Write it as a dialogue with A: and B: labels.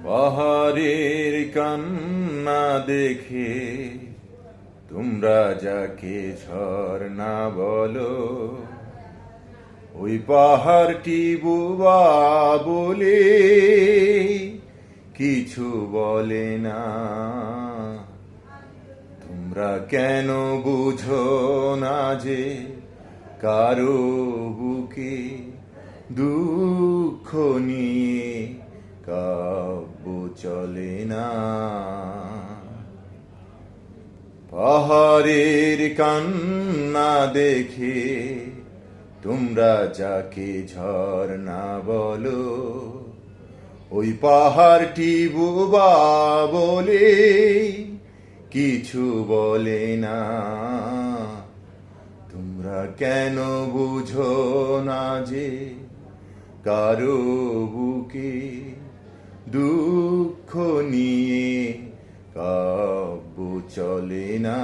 A: পাহাড়ের কান্না দেখে তোমরা যাকে ঝর্ণা বলো, ওই পাহাড়টি বোবা বলে কিছু বলে না। তোমরা কেন বুঝো না যে কারো বুকে দুঃখ নিয়ে কাব্য চলে না। পাহাড়ের কান্না দেখে তোমরা যাকে ঝর্ণা বলো, ওই পাহাড়টি বোবা বলে কিছু বলে না। তোমরা কেন বুঝো না যে কারো বুকে দুঃখ নিয়ে কাব্য চলে না।